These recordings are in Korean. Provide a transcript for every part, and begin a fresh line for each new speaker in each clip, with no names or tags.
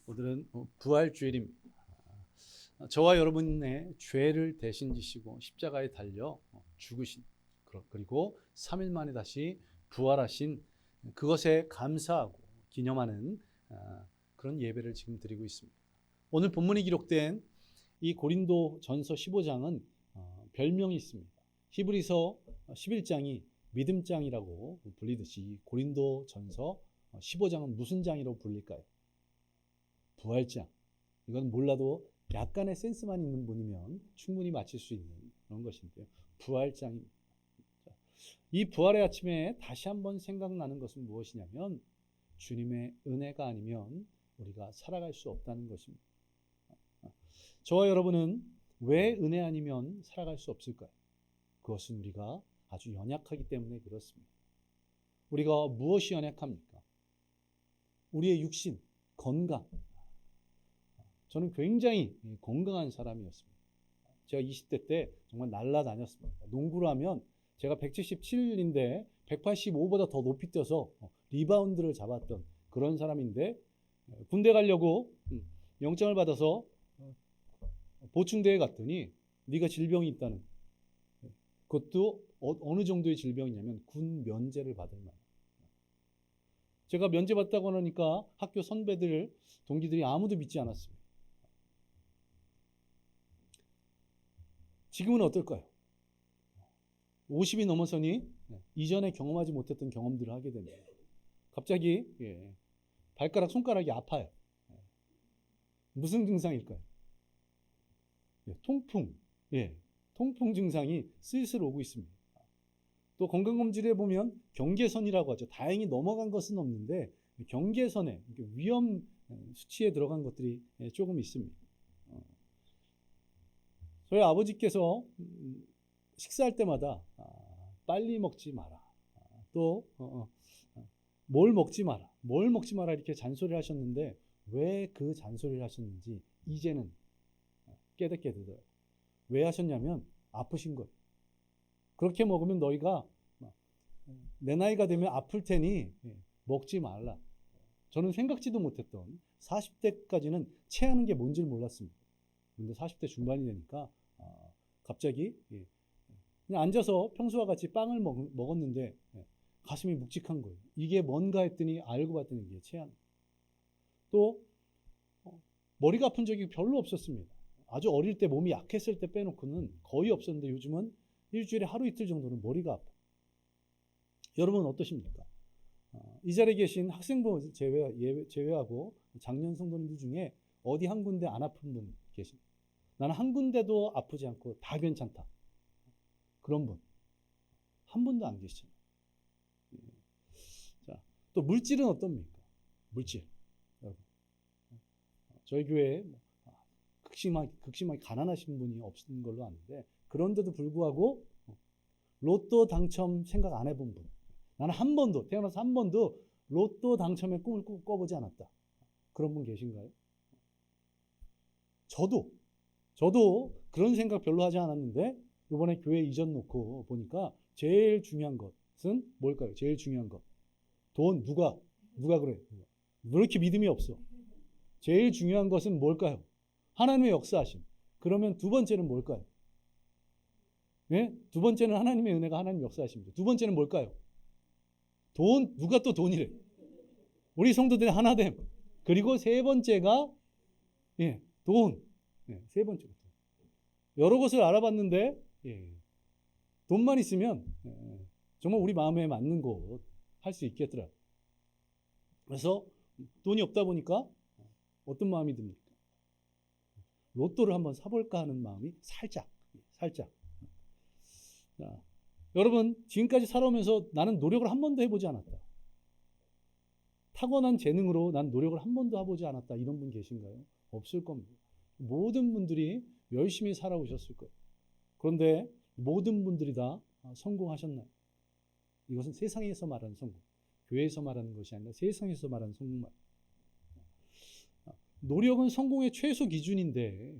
오늘은 부활주일입니다. 저와 여러분의 죄를 대신 지시고 십자가에 달려 죽으신, 그리고 3일 만에 다시 부활하신 그것에 감사하고 기념하는 그런 예배를 지금 드리고 있습니다. 오늘 본문이 기록된 이 고린도 전서 15장은 별명이 있습니다. 히브리서 11장이 믿음장이라고 불리듯이 고린도 전서 15장은 무슨 장이라고 불릴까요? 부활장. 이건 몰라도 약간의 센스만 있는 분이면 충분히 맞힐 수 있는 그런 것인데요. 부활장입니다. 이 부활의 아침에 다시 한번 생각나는 것은 무엇이냐면 주님의 은혜가 아니면 우리가 살아갈 수 없다는 것입니다. 저와 여러분은 왜 은혜 아니면 살아갈 수 없을까요? 그것은 우리가 아주 연약하기 때문에 그렇습니다. 우리가 무엇이 연약합니까? 우리의 육신, 건강. 저는 굉장히 건강한 사람이었습니다. 제가 20대 때 정말 날라다녔습니다. 농구를 하면 제가 177인데 185보다 더 높이 뛰어서 리바운드를 잡았던 그런 사람인데, 군대 가려고 영장을 받아서 보충대에 갔더니 네가 질병이 있다는, 그것도 어느 정도의 질병이냐면 군 면제를 받을 만한. 제가 면제 받다고 하니까 학교 선배들, 동기들이 아무도 믿지 않았습니다. 지금은 어떨까요? 50이 넘어서니 이전에 경험하지 못했던 경험들을 하게 됩니다. 갑자기 발가락, 손가락이 아파요. 무슨 증상일까요? 통풍. 통풍 증상이 슬슬 오고 있습니다. 또 건강검진을 해보면 경계선이라고 하죠. 다행히 넘어간 것은 없는데 경계선에 위험 수치에 들어간 것들이 조금 있습니다. 저희 아버지께서 식사할 때마다 빨리 먹지 마라, 또 뭘 먹지 마라, 뭘 먹지 마라 이렇게 잔소리를 하셨는데 왜 그 잔소리를 하셨는지 이제는 깨닫게 되더라고요. 왜 하셨냐면 아프신 거예요. 그렇게 먹으면 너희가 내 나이가 되면 아플 테니 먹지 말라. 저는 생각지도 못했던 40대까지는 체하는 게 뭔지를 몰랐습니다. 그런데 40대 중반이 되니까 갑자기 그냥 앉아서 평소와 같이 빵을 먹었는데 가슴이 묵직한 거예요. 이게 뭔가 했더니 알고 봤더니 이게 체한. 또 머리가 아픈 적이 별로 없었습니다. 아주 어릴 때 몸이 약했을 때 빼놓고는 거의 없었는데 요즘은 일주일에 하루 이틀 정도는 머리가 아파. 여러분은 어떠십니까? 이 자리에 계신 학생부 제외하고 작년 성도님들 중에 어디 한 군데 안 아픈 분 계십니까? 나는 한 군데도 아프지 않고 다 괜찮다. 그런 분 한 분도 안 계시잖아요. 자, 또 물질은 어떻습니까? 물질. 여러분, 저희 교회에 극심하게 가난하신 분이 없는 걸로 아는데, 그런데도 불구하고 로또 당첨 생각 안 해본 분. 나는 한 번도, 태어나서 한 번도 로또 당첨의 꿈을 꿔보지 않았다. 그런 분 계신가요? 저도 그런 생각 별로 하지 않았는데 이번에 교회 이전 놓고 보니까 제일 중요한 것은 뭘까요? 제일 중요한 것. 돈. 누가 그래? 왜 이렇게 믿음이 없어? 제일 중요한 것은 뭘까요? 하나님의 역사하심. 그러면 두 번째는 뭘까요? 두 번째는 하나님의 은혜가 하나님 역사하십니다. 두 번째는 뭘까요? 돈. 누가 또 돈이래? 우리 성도들의 하나됨. 그리고 세 번째가 돈. 세 번째가 돈. 여러 것을 알아봤는데 돈만 있으면 정말 우리 마음에 맞는 곳 할 수 있겠더라. 그래서 돈이 없다 보니까 어떤 마음이 듭니까? 로또를 한번 사볼까 하는 마음이 살짝. 자, 여러분, 지금까지 살아오면서 나는 노력을 한 번도 해보지 않았다. 타고난 재능으로 난 노력을 한 번도 해보지 않았다. 이런 분 계신가요? 없을 겁니다. 모든 분들이 열심히 살아오셨을 거예요. 그런데 모든 분들이 다 성공하셨나요? 이것은 세상에서 말하는 성공, 교회에서 말하는 것이 아니라 세상에서 말하는 성공 말. 노력은 성공의 최소 기준인데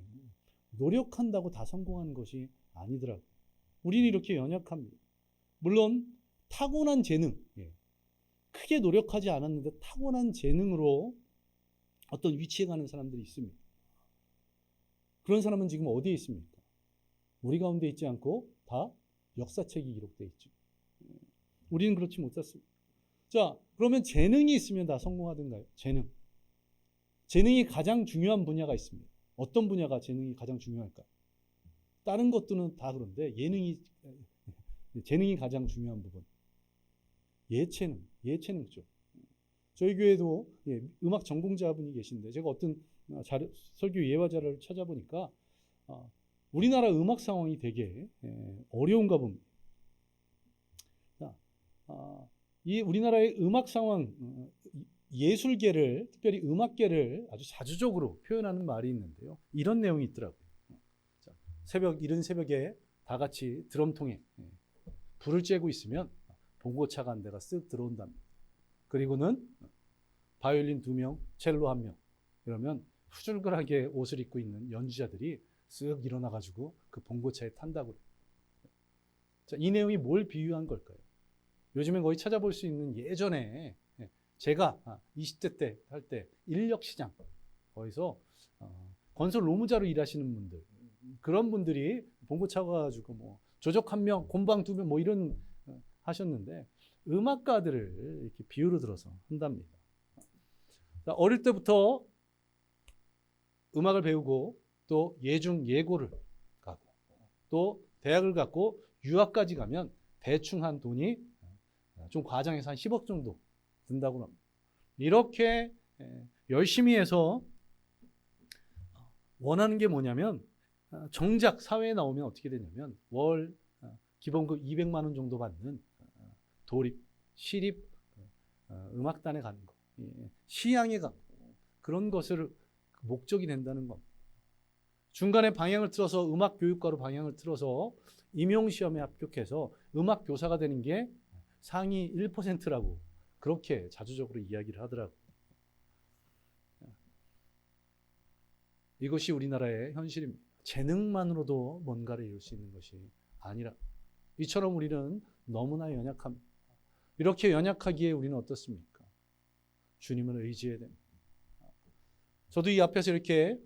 노력한다고 다 성공하는 것이 아니더라고요. 우리는 이렇게 연약합니다. 물론 타고난 재능, 크게 노력하지 않았는데 타고난 재능으로 어떤 위치에 가는 사람들이 있습니다. 그런 사람은 지금 어디에 있습니까? 우리 가운데 있지 않고 다 역사책이 기록되어 있죠. 우리는 그렇지 못했습니다. 자, 그러면 재능이 있으면 다 성공하던가요? 재능이 가장 중요한 분야가 있습니다. 어떤 분야가 재능이 가장 중요할까요? 다른 것들은 다 그런데 재능이 가장 중요한 부분. 예체능 쪽. 저희 교회도 음악 전공자분이 계신데 제가 어떤 설교 예화 자료를 찾아보니까 우리나라 음악 상황이 되게 어려운가 봅니다. 이 우리나라의 음악 상황, 예술계를, 특별히 음악계를 아주 자주적으로 표현하는 말이 있는데요. 이런 내용이 있더라고요. 이른 새벽에 다 같이 드럼통에 불을 쬐고 있으면 봉고차가 한 대가 쓱 들어온답니다. 그리고는 바이올린 2명, 첼로 1명, 이러면 후줄근하게 옷을 입고 있는 연주자들이 쓱 일어나가지고 그 봉고차에 탄다고. 자, 이 내용이 뭘 비유한 걸까요? 요즘엔 거의 찾아볼 수 있는 예전에 제가 20대 때 할 때 인력시장, 거기서 건설 노무자로 일하시는 분들, 그런 분들이 봉고차 가지고 뭐 조적 1명, 곤방 2명 뭐 이런 하셨는데 음악가들을 이렇게 비유로 들어서 한답니다. 어릴 때부터 음악을 배우고 또 예중 예고를 가고 또 대학을 갔고 유학까지 가면 대충 한 돈이 좀 과장해서 한 10억 정도 든다고 합니다. 이렇게 열심히 해서 원하는 게 뭐냐면 정작 사회에 나오면 어떻게 되냐면 월 기본급 200만 원 정도 받는 도립, 시립 음악단에 가는 거, 시향에 가고 그런 것을 목적이 된다는 겁니다. 중간에 방향을 틀어서 음악 교육과로 방향을 틀어서 임용시험에 합격해서 음악 교사가 되는 게 상위 1%라고 그렇게 자주적으로 이야기를 하더라고요. 이것이 우리나라의 현실입니다. 재능만으로도 뭔가를 이룰 수 있는 것이 아니라 이처럼 우리는 너무나 연약합니다. 이렇게 연약하기에 우리는 어떻습니까? 주님을 의지해야 됩니다. 저도 이 앞에서 이렇게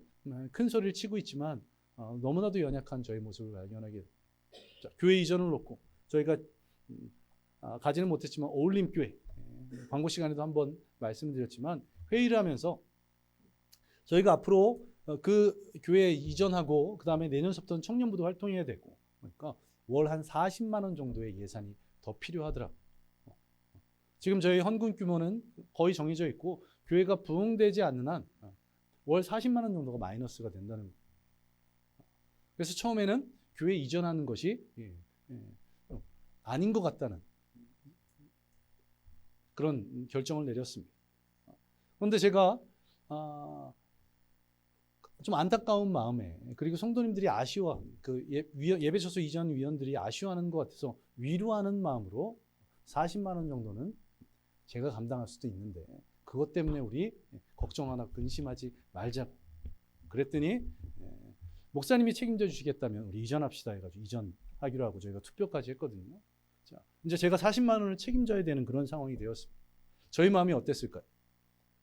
큰 소리를 치고 있지만 너무나도 연약한 저의 모습을 발견하게 됩니다. 자, 교회 이전을 놓고 저희가 가지는 못했지만 어울림교회 광고 시간에도 한번 말씀드렸지만 회의를 하면서 저희가 앞으로 그 교회에 이전하고 그 다음에 내년서부터는 청년부도 활동해야 되고 그러니까 월 한 40만 원 정도의 예산이 더 필요하더라고요. 지금 저희 헌금 규모는 거의 정해져 있고 교회가 부흥되지 않는 한 월 40만 원 정도가 마이너스가 된다는 거예요. 그래서 처음에는 교회 이전하는 것이 아닌 것 같다는 그런 결정을 내렸습니다. 그런데 제가 좀 안타까운 마음에 그리고 성도님들이 예배 처소 이전 위원들이 아쉬워하는 것 같아서 위로하는 마음으로 40만 원 정도는 제가 감당할 수도 있는데 그것 때문에 우리 걱정하나 근심하지 말자고 그랬더니 목사님이 책임져 주시겠다면 우리 이전합시다 해가지고 이전하기로 하고 저희가 투표까지 했거든요. 자, 이제 제가 40만 원을 책임져야 되는 그런 상황이 되었습니다. 저희 마음이 어땠을까요?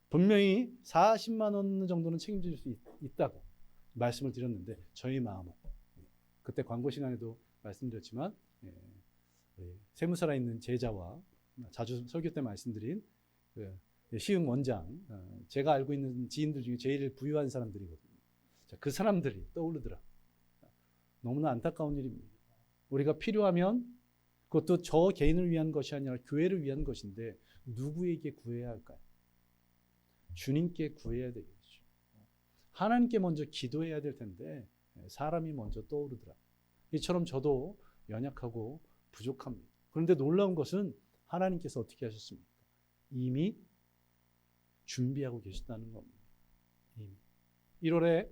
분명히 40만 원 정도는 책임질 수 있다고 말씀을 드렸는데 저희 마음은 그때 광고 시간에도 말씀드렸지만 세무사라 있는 제자와 자주 설교 때 말씀드린 시흥 원장 제가 알고 있는 지인들 중에 제일 부유한 사람들이거든요. 자, 그 사람들이 떠오르더라. 너무나 안타까운 일입니다. 우리가 필요하면 그것도 저 개인을 위한 것이 아니라 교회를 위한 것인데 누구에게 구해야 할까요? 주님께 구해야 되겠죠. 하나님께 먼저 기도해야 될 텐데 사람이 먼저 떠오르더라. 이처럼 저도 연약하고 부족합니다. 그런데 놀라운 것은 하나님께서 어떻게 하셨습니까? 이미 준비하고 계시다는 겁니다. 이미. 1월에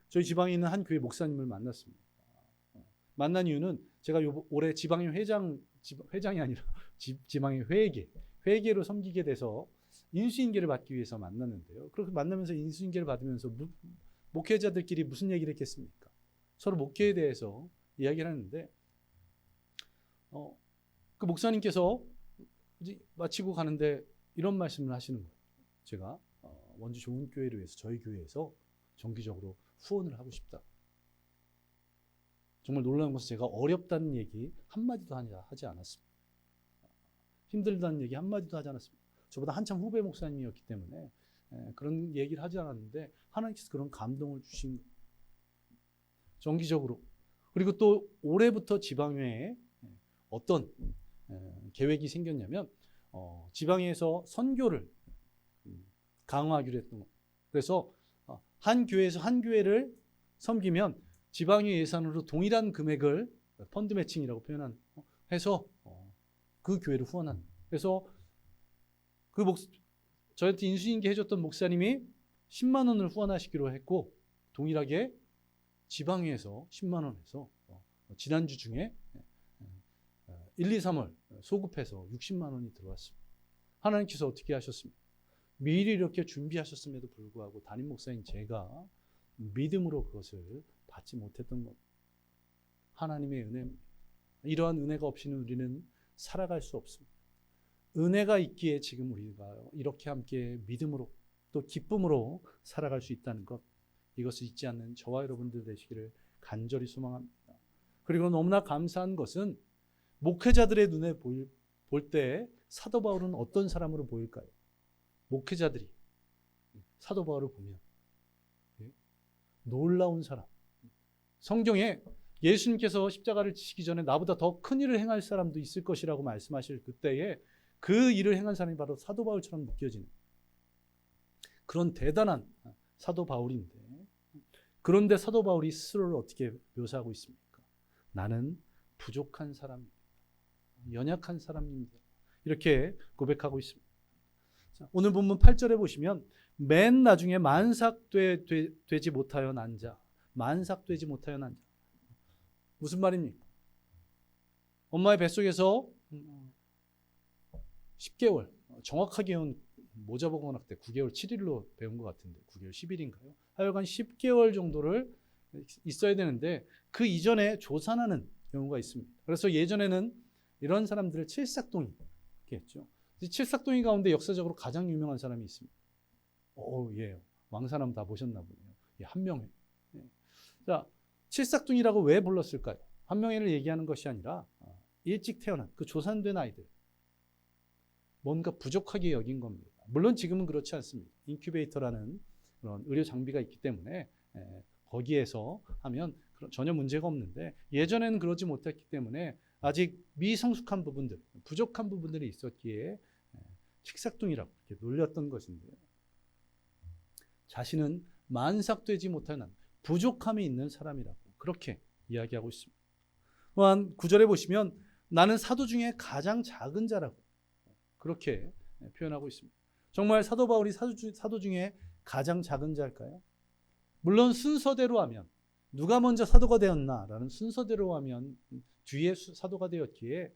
저희 지방에 있는 한 교회 목사님을 만났습니다. 만난 이유는 제가 올해 지방의 회장이 아니라 지방의 회계로 섬기게 돼서 인수인계를 받기 위해서 만났는데요. 그렇게 만나면서 인수인계를 받으면서 목회자들끼리 무슨 얘기를 했겠습니까? 서로 목회에 대해서 이야기를 하는데 그 목사님께서 이제 마치고 가는데 이런 말씀을 하시는 거예요. 제가 원주 좋은 교회를 위해서 저희 교회에서 정기적으로 후원을 하고 싶다. 정말 놀라운 것은 제가 어렵다는 얘기 한마디도 하지 않았습니다. 힘들다는 얘기 한마디도 하지 않았습니다. 저보다 한참 후배 목사님이었기 때문에 그런 얘기를 하지 않았는데 하나님께서 그런 감동을 주신 거예요. 정기적으로. 그리고 또 올해부터 지방회에 어떤 계획이 생겼냐면 지방회에서 선교를 강화하기로 했던 거예요. 그래서 한 교회에서 한 교회를 섬기면 지방회 예산으로 동일한 금액을 펀드 매칭이라고 해서 그 교회를 후원한. 그래서 저한테 인수인계 해줬던 목사님이 10만 원을 후원하시기로 했고 동일하게 지방회에서 10만 원에서 지난주 중에 1, 2, 3월 소급해서 60만 원이 들어왔습니다. 하나님께서 어떻게 하셨습니까? 미리 이렇게 준비하셨음에도 불구하고 담임 목사인 제가 믿음으로 그것을 받지 못했던 것. 하나님의 은혜입니다. 이러한 은혜가 없이는 우리는 살아갈 수 없습니다. 은혜가 있기에 지금 우리가 이렇게 함께 믿음으로 또 기쁨으로 살아갈 수 있다는 것, 이것을 잊지 않는 저와 여러분들 되시기를 간절히 소망합니다. 그리고 너무나 감사한 것은 목회자들의 눈에 볼 때 사도 바울은 어떤 사람으로 보일까요? 목회자들이 사도 바울을 보면 놀라운 사람. 성경에 예수님께서 십자가를 지시기 전에 나보다 더 큰 일을 행할 사람도 있을 것이라고 말씀하실 그때에 그 일을 행한 사람이 바로 사도 바울처럼 느껴지는 그런 대단한 사도 바울인데, 그런데 사도 바울이 스스로를 어떻게 묘사하고 있습니까? 나는 부족한 사람입니다. 연약한 사람입니다. 이렇게 고백하고 있습니다. 자, 오늘 본문 8절에 보시면 맨 나중에 만삭되지 못하여 난 자, 만삭되지 못하여 난 자. 무슨 말입니까? 엄마의 뱃속에서 10개월, 정확하게 모자보건학 때 9개월 7일로 배운 것 같은데 9개월 10일인가요? 하여간 10개월 정도를 있어야 되는데 그 이전에 조산하는 경우가 있습니다. 그래서 예전에는 이런 사람들을 칠삭동이 했죠. 칠삭동이 가운데 역사적으로 가장 유명한 사람이 있습니다. 예, 왕사람 다 보셨나 보네요. 예, 한명회. 예. 자, 칠삭둥이라고 왜 불렀을까요? 한명회를 얘기하는 것이 아니라 일찍 태어난 그 조산된 아이들, 뭔가 부족하게 여긴 겁니다. 물론 지금은 그렇지 않습니다. 인큐베이터라는 그런 의료 장비가 있기 때문에 거기에서 하면 전혀 문제가 없는데 예전에는 그러지 못했기 때문에 아직 미성숙한 부분들, 부족한 부분들이 있었기에 칠삭둥이라고 이렇게 놀렸던 것인데요. 자신은 만삭되지 못하는 부족함이 있는 사람이라고 그렇게 이야기하고 있습니다. 또한 9절에 보시면 나는 사도 중에 가장 작은 자라고 그렇게 표현하고 있습니다. 정말 사도 바울이 사도 중에 가장 작은 자일까요? 물론 순서대로 하면 누가 먼저 사도가 되었나라는 순서대로 하면 뒤에 사도가 되었기에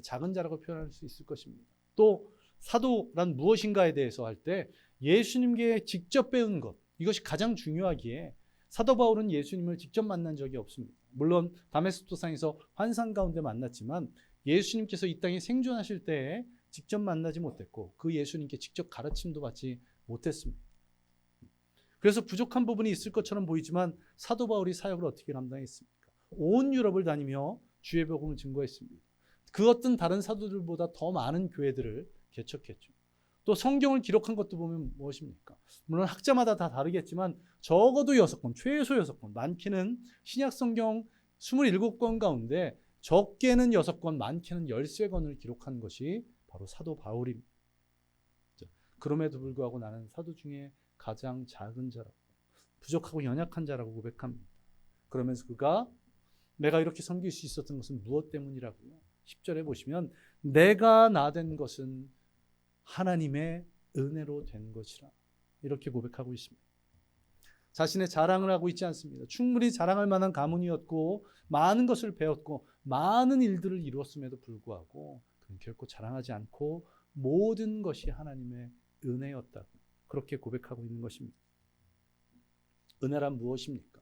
작은 자라고 표현할 수 있을 것입니다. 또 사도란 무엇인가에 대해서 할 때 예수님께 직접 배운 것, 이것이 가장 중요하기에 사도 바울은 예수님을 직접 만난 적이 없습니다. 물론 다메섹 도상에서 환상 가운데 만났지만 예수님께서 이 땅에 생존하실 때에 직접 만나지 못했고 그 예수님께 직접 가르침도 받지 못했습니다. 그래서 부족한 부분이 있을 것처럼 보이지만 사도 바울이 사역을 어떻게 감당했습니까? 온 유럽을 다니며 주의 복음을 증거했습니다. 그 어떤 다른 사도들보다 더 많은 교회들을 개척했죠. 또 성경을 기록한 것도 보면 무엇입니까? 물론 학자마다 다 다르겠지만 적어도 6권, 최소 6권, 많게는 신약 성경 27권 가운데 적게는 6권, 많게는 13권을 기록한 것이 바로 사도 바울입니다. 그럼에도 불구하고 나는 사도 중에 가장 작은 자라고, 부족하고 연약한 자라고 고백합니다. 그러면서 그가 내가 이렇게 섬길 수 있었던 것은 무엇 때문이라고요? 10절에 보시면 내가 나된 것은 하나님의 은혜로 된 것이라 이렇게 고백하고 있습니다. 자신의 자랑을 하고 있지 않습니다. 충분히 자랑할 만한 가문이었고 많은 것을 배웠고 많은 일들을 이루었음에도 불구하고 그는 결코 자랑하지 않고 모든 것이 하나님의 은혜였다고 그렇게 고백하고 있는 것입니다. 은혜란 무엇입니까?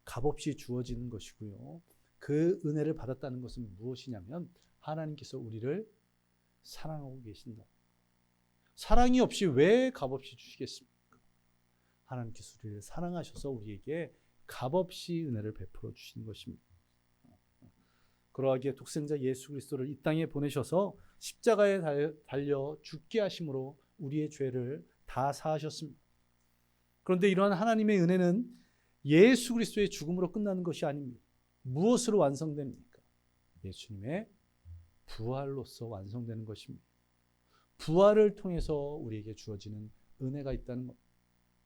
값없이 주어지는 것이고요. 그 은혜를 받았다는 것은 무엇이냐면 하나님께서 우리를 사랑하고 계신다. 사랑이 없이 왜 값없이 주시겠습니까? 하나님께서 우리를 사랑하셔서 우리에게 값없이 은혜를 베풀어 주신 것입니다. 그러하기에 독생자 예수 그리스도를 이 땅에 보내셔서 십자가에 달려 죽게 하심으로 우리의 죄를 다 사하셨습니다. 그런데 이러한 하나님의 은혜는 예수 그리스도의 죽음으로 끝나는 것이 아닙니다. 무엇으로 완성됩니까? 예수님의 부활로서 완성되는 것입니다. 부활을 통해서 우리에게 주어지는 은혜가 있다는 것.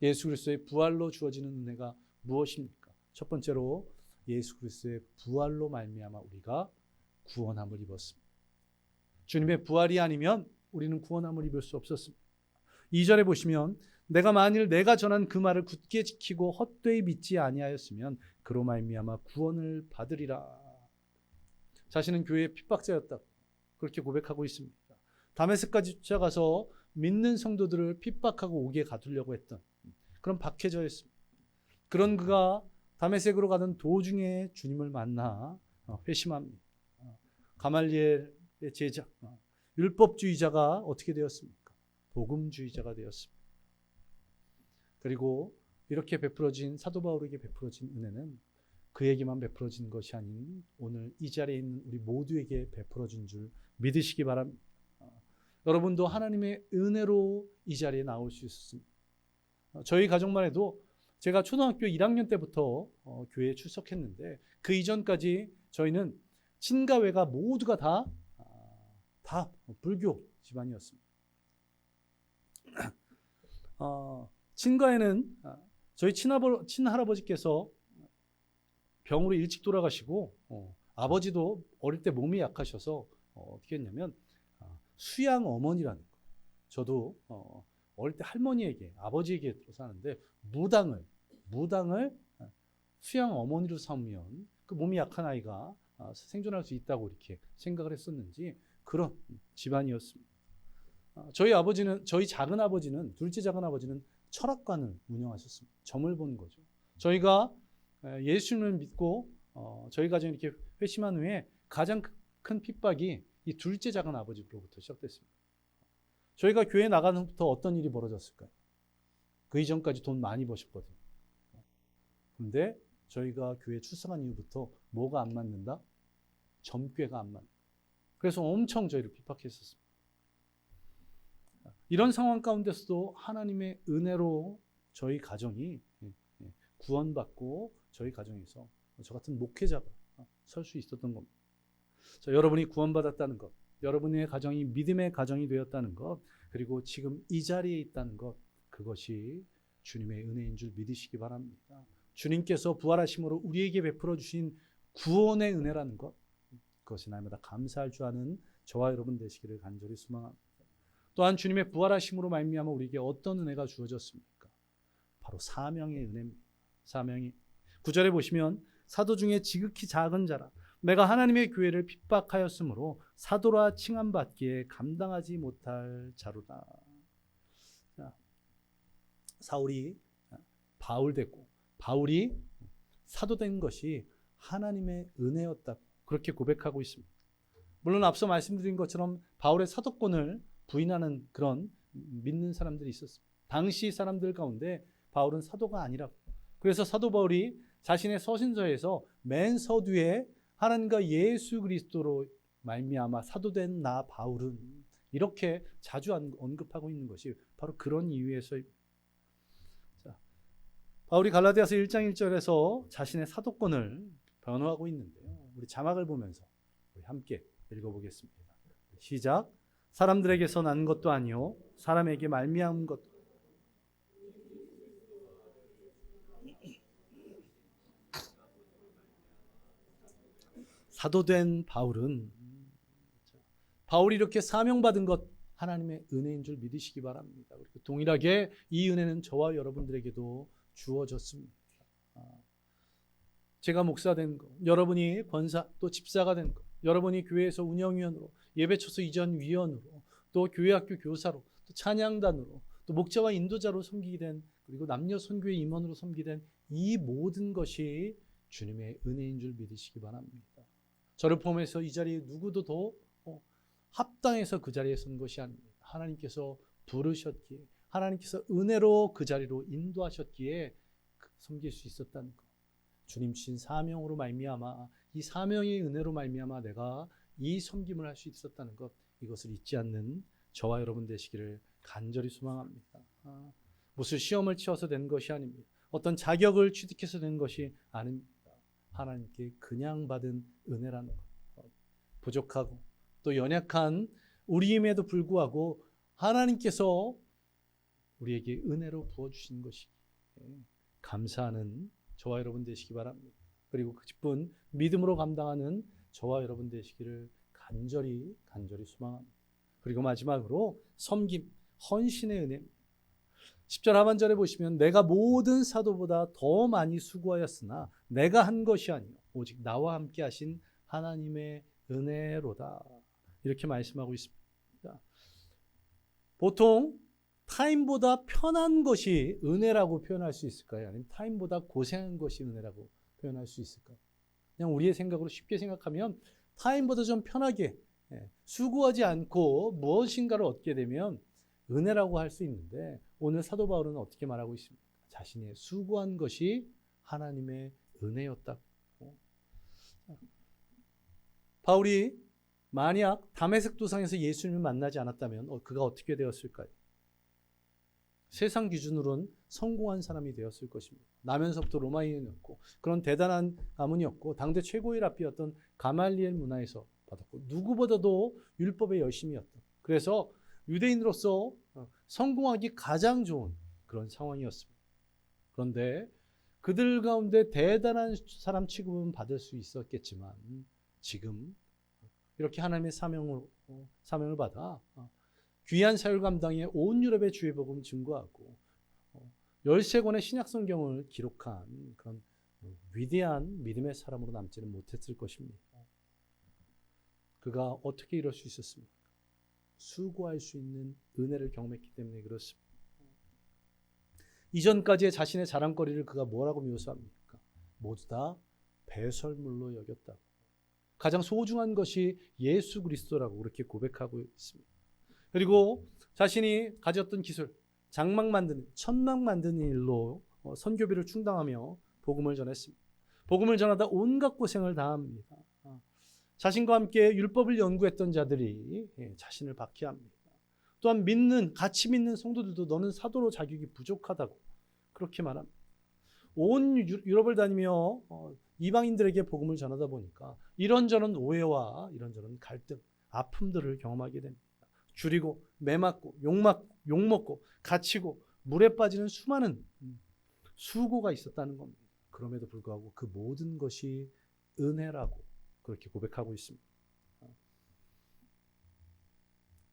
예수 그리스도의 부활로 주어지는 은혜가 무엇입니까? 첫 번째로 예수 그리스도의 부활로 말미암아 우리가 구원함을 입었습니다. 주님의 부활이 아니면 우리는 구원함을 입을 수 없었습니다. 2절에 보시면 만일 내가 전한 그 말을 굳게 지키고 헛되이 믿지 아니하였으면 그로 말미암아 구원을 받으리라. 자신은 교회의 핍박자였다고 그렇게 고백하고 있습니다. 다메섹까지 쫓아가서 믿는 성도들을 핍박하고 옥에 가두려고 했던 그런 박해자였습니다. 그런 그가 다메섹으로 가던 도중에 주님을 만나 회심합니다. 가말리엘의 제자, 율법주의자가 어떻게 되었습니까? 복음주의자가 되었습니다. 그리고 이렇게 베풀어진 사도 바울에게 베풀어진 은혜는 그에게만 베풀어진 것이 아닌 오늘 이 자리에 있는 우리 모두에게 베풀어진 줄 믿으시기 바랍니다. 여러분도 하나님의 은혜로 이 자리에 나올 수 있었습니다. 저희 가정만 해도 제가 초등학교 1학년 때부터 교회에 출석했는데 그 이전까지 저희는 친가회가 모두가 다 불교 집안이었습니다. 친가회는 저희 친할아버지께서 병으로 일찍 돌아가시고 아버지도 어릴 때 몸이 약하셔서 어떻게 했냐면 수양 어머니라는 거. 저도 어릴 때 할머니에게 아버지에게 사는데 무당을 수양 어머니로 삼으면 그 몸이 약한 아이가 생존할 수 있다고 이렇게 생각을 했었는지 그런 집안이었습니다. 저희 작은 아버지는 둘째 작은 아버지는 철학관을 운영하셨습니다. 점을 본 거죠. 저희가 예수님을 믿고 저희 가정이 이렇게 회심한 후에 가장 큰 핍박이 이 둘째 작은 아버지로부터 시작됐습니다. 저희가 교회 나가는 후부터 어떤 일이 벌어졌을까요? 그 이전까지 돈 많이 버셨거든요. 그런데 저희가 교회 출석한 이후부터 뭐가 안 맞는다? 점괘가 안 맞는다. 그래서 엄청 저희를 핍박했었습니다. 이런 상황 가운데서도 하나님의 은혜로 저희 가정이 구원받고 저희 가정에서 저 같은 목회자가 설 수 있었던 겁니다. 자, 여러분이 구원받았다는 것, 여러분의 가정이 믿음의 가정이 되었다는 것, 그리고 지금 이 자리에 있다는 것, 그것이 주님의 은혜인 줄 믿으시기 바랍니다. 주님께서 부활하심으로 우리에게 베풀어 주신 구원의 은혜라는 것, 그것이 날마다 감사할 줄 아는 저와 여러분 되시기를 간절히 소망합니다. 또한 주님의 부활하심으로 말미암아 우리에게 어떤 은혜가 주어졌습니까? 바로 사명의 은혜입니다. 사명이 9절에 보시면 사도 중에 지극히 작은 자라 내가 하나님의 교회를 핍박하였으므로 사도라 칭함받기에 감당하지 못할 자로다. 사울이 바울 됐고 바울이 사도 된 것이 하나님의 은혜였다. 그렇게 고백하고 있습니다. 물론 앞서 말씀드린 것처럼 바울의 사도권을 부인하는 그런 믿는 사람들이 있었습니다. 당시 사람들 가운데 바울은 사도가 아니라고. 그래서 사도 바울이 자신의 서신서에서 맨 서두에 하나님과 예수 그리스도로 말미암아 사도된 나 바울은 이렇게 자주 언급하고 있는 것이 바로 그런 이유에서입니다. 바울이 갈라디아서 1장 1절에서 자신의 사도권을 변호하고 있는데요. 우리 자막을 보면서 우리 함께 읽어보겠습니다. 시작. 사람들에게서 난 것도 아니요 사람에게 말미암은 것도 사도된 바울이 이렇게 사명받은 것 하나님의 은혜인 줄 믿으시기 바랍니다. 그리고 동일하게 이 은혜는 저와 여러분들에게도 주어졌습니다. 제가 목사 된 것, 여러분이 권사 또 집사가 된 것, 여러분이 교회에서 운영위원으로 예배처소 이전 위원으로 또 교회학교 교사로 또 찬양단으로 또 목자와 인도자로 섬기게 된 그리고 남녀 선교회 임원으로 섬기게 된 이 모든 것이 주님의 은혜인 줄 믿으시기 바랍니다. 저를 포함해서 이 자리에 누구도 더 합당해서 그 자리에 선 것이 아닙니다. 하나님께서 부르셨기에, 하나님께서 은혜로 그 자리로 인도하셨기에 섬길 수 있었다는 것. 주님 주신 사명으로 말미암아, 이 사명의 은혜로 말미암아 내가 이 섬김을 할 수 있었다는 것, 이것을 잊지 않는 저와 여러분 되시기를 간절히 소망합니다. 무슨 시험을 치러서 된 것이 아닙니다. 어떤 자격을 취득해서 된 것이 아닙니다. 하나님께 그냥 받은 은혜라는 것. 부족하고 또 연약한 우리임에도 불구하고 하나님께서 우리에게 은혜로 부어주신 것이 감사하는 저와 여러분 되시기 바랍니다. 그리고 그 기쁜 믿음으로 감당하는 저와 여러분 되시기를 간절히 소망합니다. 그리고 마지막으로 섬김, 헌신의 은혜입니다. 10절 하반절에 보시면 내가 모든 사도보다 더 많이 수고하였으나 내가 한 것이 아니요 오직 나와 함께 하신 하나님의 은혜로다. 이렇게 말씀하고 있습니다. 보통 타임보다 편한 것이 은혜라고 표현할 수 있을까요? 아니면 타임보다 고생한 것이 은혜라고 표현할 수 있을까요? 그냥 우리의 생각으로 쉽게 생각하면 타임보다 좀 편하게 수고하지 않고 무엇인가를 얻게 되면 은혜라고 할 수 있는데, 오늘 사도 바울은 어떻게 말하고 있습니까? 자신의 수고한 것이 하나님의 은혜였다고. 바울이 만약 다메섹 도상에서 예수님을 만나지 않았다면 그가 어떻게 되었을까요? 세상 기준으로는 성공한 사람이 되었을 것입니다. 나면서부터 로마인이었고 그런 대단한 가문이었고 당대 최고의 랍비였던 가말리엘 문화에서 받았고 누구보다도 율법에 열심이었던, 그래서 유대인으로서 성공하기 가장 좋은 그런 상황이었습니다. 그런데 그들 가운데 대단한 사람 취급은 받을 수 있었겠지만 지금 이렇게 하나님의 사명을 받아 귀한 사역 감당에 온 유럽의 주의 복음을 증거하고 13권의 신약 성경을 기록한 그런 위대한 믿음의 사람으로 남지는 못했을 것입니다. 그가 어떻게 이럴 수 있었습니까? 수고할 수 있는 은혜를 경험했기 때문에 그렇습니다. 이전까지의 자신의 자랑거리를 그가 뭐라고 묘사합니까? 모두 다 배설물로 여겼다고. 가장 소중한 것이 예수 그리스도라고 그렇게 고백하고 있습니다. 그리고 자신이 가졌던 기술, 장막 만드는, 천막 만드는 일로 선교비를 충당하며 복음을 전했습니다. 복음을 전하다 온갖 고생을 다합니다. 자신과 함께 율법을 연구했던 자들이 자신을 박해합니다. 또한 같이 믿는 성도들도 너는 사도로 자격이 부족하다고 그렇게 말합니다. 온 유럽을 다니며 이방인들에게 복음을 전하다 보니까 이런저런 오해와 이런저런 갈등, 아픔들을 경험하게 됩니다. 줄이고 매맞고 욕먹고 갇히고 물에 빠지는 수많은 수고가 있었다는 겁니다. 그럼에도 불구하고 그 모든 것이 은혜라고 그렇게 고백하고 있습니다.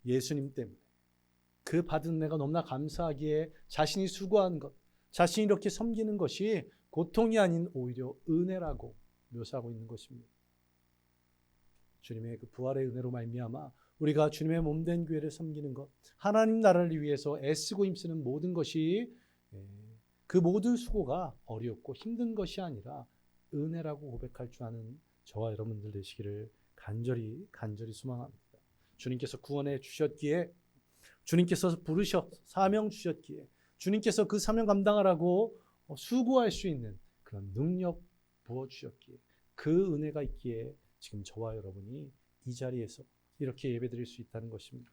예수님 때문에 그 받은 은혜가 너무나 감사하기에 자신이 수고한 것, 자신이 이렇게 섬기는 것이 고통이 아닌 오히려 은혜라고 묘사하고 있는 것입니다. 주님의 그 부활의 은혜로 말미암아 우리가 주님의 몸된 교회를 섬기는 것, 하나님 나라를 위해서 애쓰고 힘쓰는 모든 것이 그 모든 수고가 어렵고 힘든 것이 아니라 은혜라고 고백할 줄 아는 저와 여러분들 되시기를 간절히 소망합니다. 주님께서 구원해 주셨기에, 주님께서 부르셔 사명 주셨기에, 주님께서 그 사명 감당하라고 수고할 수 있는 그런 능력 부어주셨기에, 그 은혜가 있기에 지금 저와 여러분이 이 자리에서 이렇게 예배드릴 수 있다는 것입니다.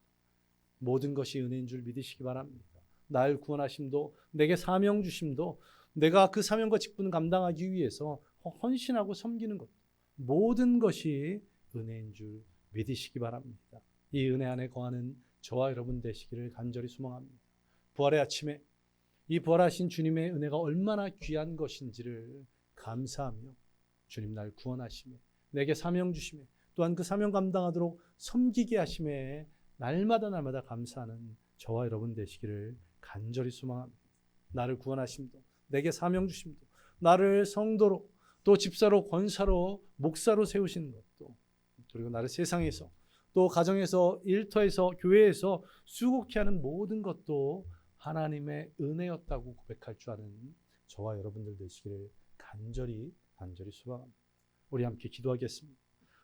모든 것이 은혜인 줄 믿으시기 바랍니다. 날 구원하심도, 내게 사명 주심도, 내가 그 사명과 직분을 감당하기 위해서 헌신하고 섬기는 것, 모든 것이 은혜인 줄 믿으시기 바랍니다. 이 은혜 안에 거하는 저와 여러분 되시기를 간절히 소망합니다. 부활의 아침에 이 부활하신 주님의 은혜가 얼마나 귀한 것인지를 감사하며, 주님 날 구원하심에, 내게 사명 주심에, 또한 그 사명 감당하도록 섬기게 하심에 날마다 감사하는 저와 여러분 되시기를 간절히 소망합니다. 나를 구원하심도, 내게 사명 주심도, 나를 성도로, 또 집사로, 권사로, 목사로 세우시는 것도, 그리고 나를 세상에서, 또 가정에서, 일터에서, 교회에서 수고케 하는 모든 것도 하나님의 은혜였다고 고백할 줄 아는 저와 여러분들 되시기를 간절히 소망합니다. 우리 함께 기도하겠습니다.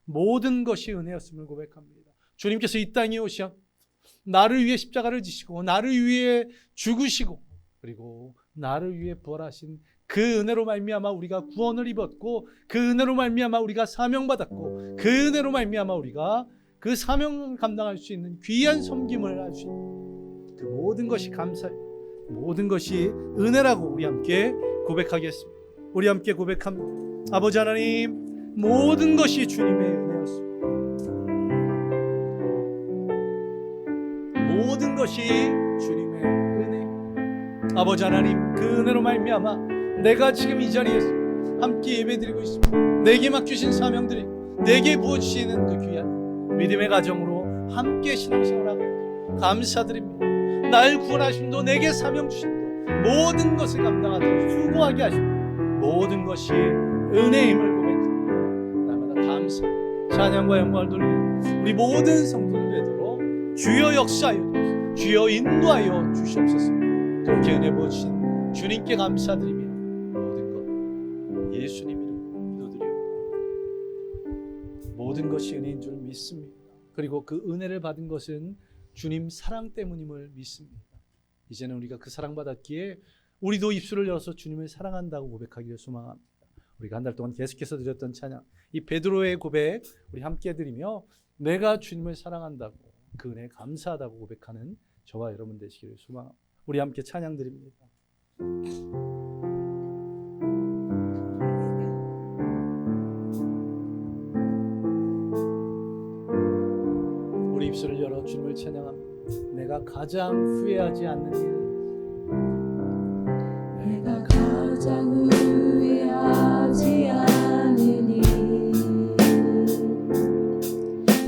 모든 것이 은혜였음을 고백합니다. 주님께서 이 땅에 오셔 나를 위해 십자가를 지시고 나를 위해 죽으시고 그리고 나를 위해 부활하신 그 은혜로 말미암아 우리가 구원을 입었고 그 은혜로 말미암아 우리가 사명받았고 그 은혜로 말미암아 우리가 그 사명을 감당할 수 있는 귀한 섬김을 할 수 있는 그 모든 것이 감사해요. 모든 것이 은혜라고 우리 함께 고백하겠습니다. 우리 함께 고백합니다. 아버지 하나님, 모든 것이 주님의 은혜였습니다. 모든 것이 주님의 은혜. 아버지 하나님, 그 은혜로 말미암아 내가 지금 이 자리에서 함께 예배드리고 있습니다. 내게 맡기신 사명들이 내게 부어주시는 그 귀한 믿음의 가정으로 함께 신앙생활하고 감사드립니다. 날 구원하심도 내게 사명 주심도 모든 것을 감당하도록 수고하게 하시고 모든 것이 은혜임을 고백합니다. 날마다 감사 찬양과 영광을 돌리는 우리 모든 성도들 되도록 주여 역사하여 주옵소서. 주여 인도하여 주시옵소서. 그렇게 은혜 부어주신 주님께 감사드리며 모든 것 예수님 이름으로 기도드리옵나이다. 모든 것이 은혜인 줄 믿습니다. 그리고 그 은혜를 받은 것은 주님 사랑 때문임을 믿습니다. 이제는 우리가 그 사랑받았기에 우리도 입술을 열어서 주님을 사랑한다고 고백하기를 소망합니다. 우리가 한 달 동안 계속해서 드렸던 찬양, 이 베드로의 고백 우리 함께 드리며 내가 주님을 사랑한다고 그 은혜에 감사하다고 고백하는 저와 여러분 되시기를 소망합니다. 우리 함께 찬양 드립니다. 우리 입술을 열어 주님을 찬양합니다. 내가 가장 후회하지 않는 일,
내가 가장 후회하지 않는 일,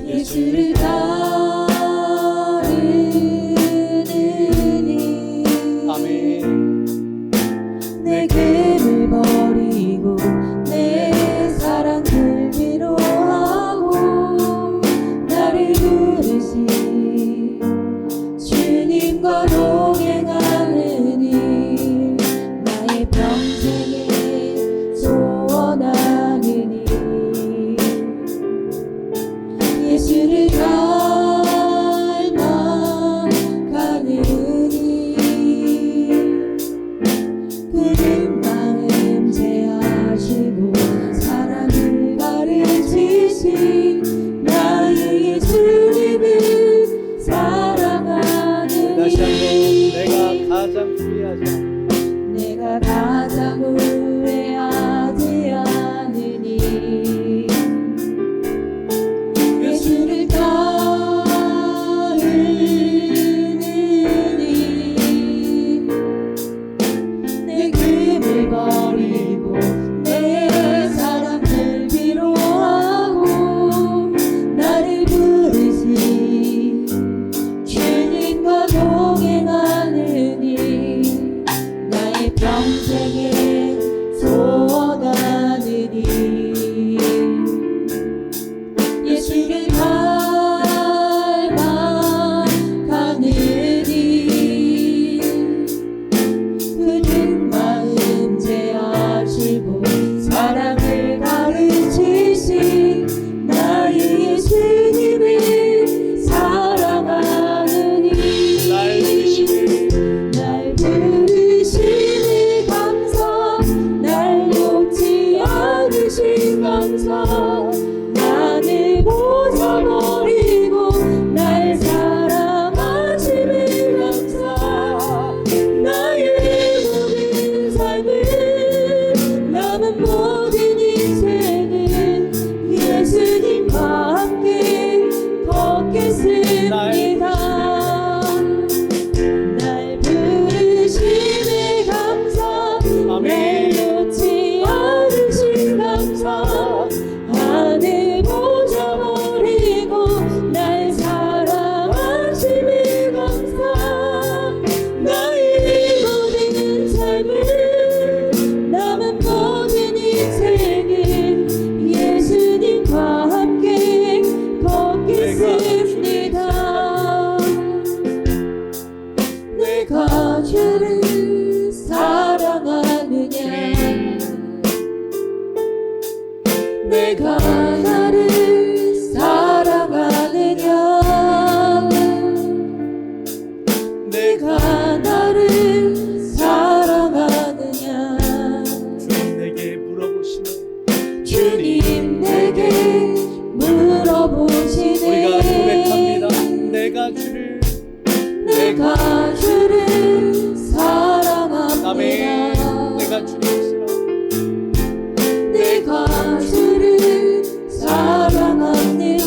예수를 따르는 일.
아멘.
내 괭을 버리고 내 사랑을 위로하고 나를 부르신 주님과 동행하는
내가 주를
내가 주를 사랑합니다.
아멘. 내가 주를
내가 주를 사랑합니다.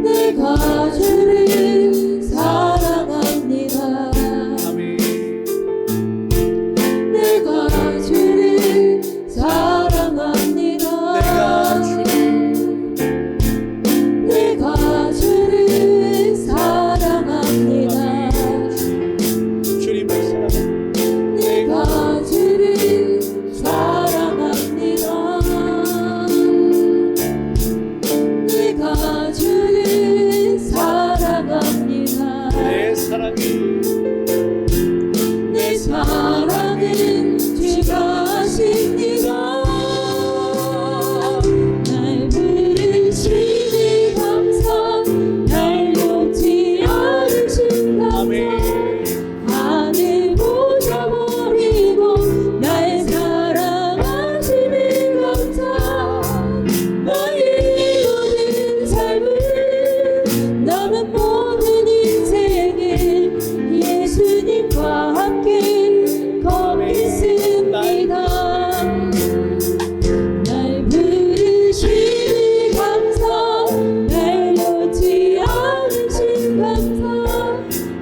내가 주를 사랑합니다.
아멘.
내가 주를 사랑합니다. 내가 주를 사랑합니다.
주님을 사랑합니다.
내가 주를 사랑합니다. 내가 주를 사랑합니다.
내 사랑이
내 사랑은 주가 하십니다. 날 부르시니 감사, 날 놓지 않으신 감사, 하늘 보좌 버리고 날 사랑하심을 감사. 나의 모든 삶을, 남은 모든 인생을 예수님과 함께 걷겠습니다. 날 부르시니 감사, 날 놓지 않으신 감사,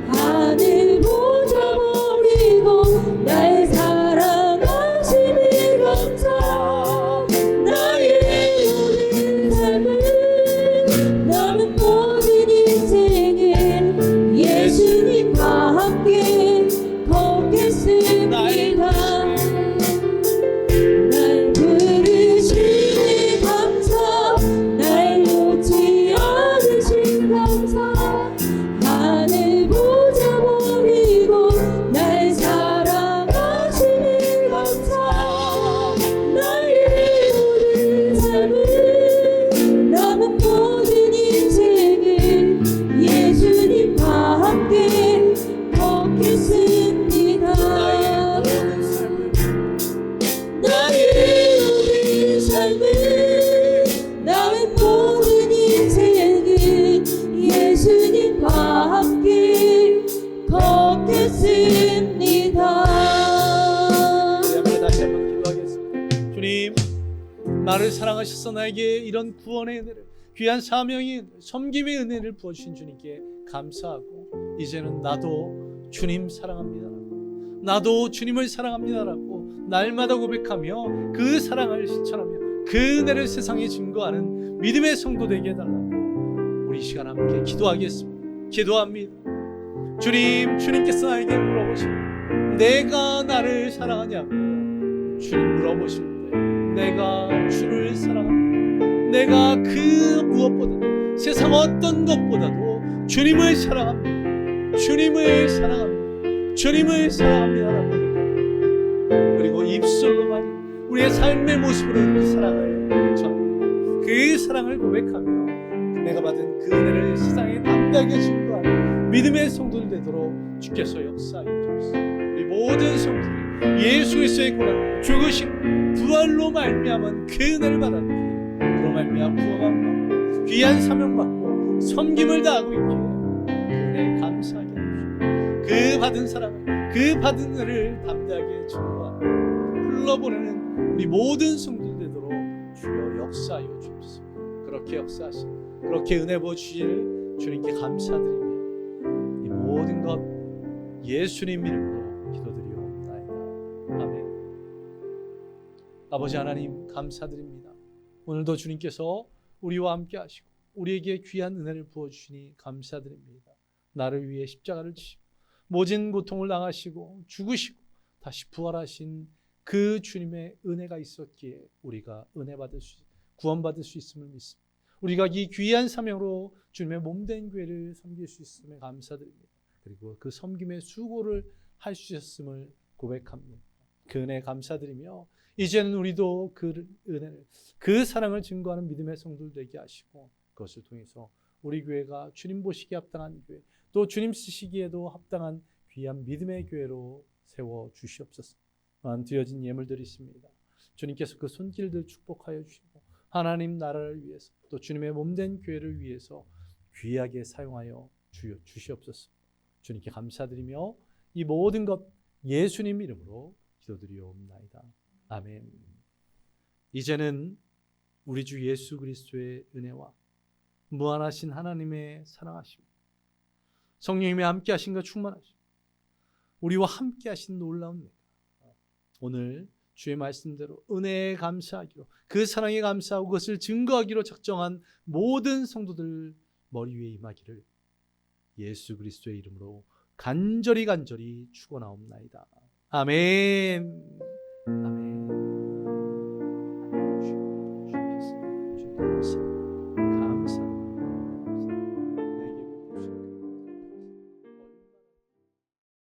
하늘 보좌 버리고 날 사랑하심을 감사. 나의 모든 삶을, 남은 모든 인생을 예수님과 함께 걷겠습니다. 날 부르시니 감사, 날 놓지 않으신 감사, 하늘 보좌 버리고 날 사랑하심을 감사. 나의 모든 삶을, 남은 모든 인생을 예수님과 함께 걷겠습니다. 나의 모든 삶을, 남은 모든 인생을 예수님과 함께 걷겠습니다.
우리 다시 한번 기도하겠습니다. 주님, 나를 사랑하셔서 나에게 이런 구원의 은혜를, 귀한 사명의 섬김의 은혜를 부어주신 주님께 감사하고, 이제는 나도 주님 사랑합니다라고, 나도 주님을 사랑합니다라고 날마다 고백하며 그 사랑을 실천하며 그 은혜를 세상에 증거하는 믿음의 성도 되게 해달라고 우리 이 시간 함께 기도하겠습니다. 기도합니다. 주님, 주님께서 나에게 물어보십니다. 내가 나를 사랑하냐고 주님 물어보십니다. 내가 주를 사랑합니다. 내가 그 무엇보다도, 세상 어떤 것보다도 주님을 사랑합니다. 주님을 사랑합니다. 주님을 사랑합니다라고, 그리고 입술로만 우리의 삶의 모습으로 그 사랑을 전합니다. 그 사랑을 고백하며 내가 받은 그 은혜를 세상에 담대하게 증거하는 믿음의 성도들 되도록 주께서 역사하여 주옵소서. 우리 모든 성도들이 예수 그리스도의 고난, 죽으심, 부활로 말미암은 그 은혜를 받았기에, 그로 말미암아 구원함 받고 귀한 사명 받고 섬김을 다하고 있기에 그 은혜에 감사하게 하옵소서. 그 받은 사랑을, 그 받은 은혜를 담대하게 증거하는 흘러보내는 우리 모든 성도들 되도록 주여 역사하여 주옵소서. 그렇게 역사하시고 그렇게 은혜 부어주실 주님께 감사드리며 이 모든 것 예수님 이름으로 기도드리옵나이다. 아멘. 아버지 하나님 감사드립니다. 오늘도 주님께서 우리와 함께 하시고 우리에게 귀한 은혜를 부어주시니 감사드립니다. 나를 위해 십자가를 지시고 모진 고통을 당하시고 죽으시고 다시 부활하신 그 주님의 은혜가 있었기에 우리가 은혜 받을 수, 구원받을 수 있음을 믿습니다. 우리가 이 귀한 사명으로 주님의 몸된 교회를 섬길 수 있음에 감사드립니다. 그리고 그 섬김의 수고를 할 수 있었음을 고백합니다. 그 은혜에 감사드리며 이제는 우리도 그 은혜를, 그 사랑을 증거하는 믿음의 성도들 되게 하시고 그것을 통해서 우리 교회가 주님 보시기에 합당한 교회, 또 주님 쓰시기에도 합당한 귀한 믿음의 교회로 세워 주시옵소서. 드려진 예물들이 있습니다. 주님께서 그 손길들 축복하여 주시고 하나님 나라를 위해서 또 주님의 몸된 교회를 위해서 귀하게 사용하여 주시옵소서. 주님께 감사드리며 이 모든 것 예수님 이름으로 기도드리옵나이다. 아멘. 이제는 우리 주 예수 그리스도의 은혜와 무한하신 하나님의 사랑하심, 성령님의 함께 하신과 충만하심, 우리와 함께 하신 놀라운 은혜가 오늘 주의 말씀대로 은혜에 감사하기로, 그 사랑에 감사하고 그것을 증거하기로 작정한 모든 성도들 머리 위에 임하기를 예수 그리스도의 이름으로 간절히 축원하옵나이다. 아멘. 아멘.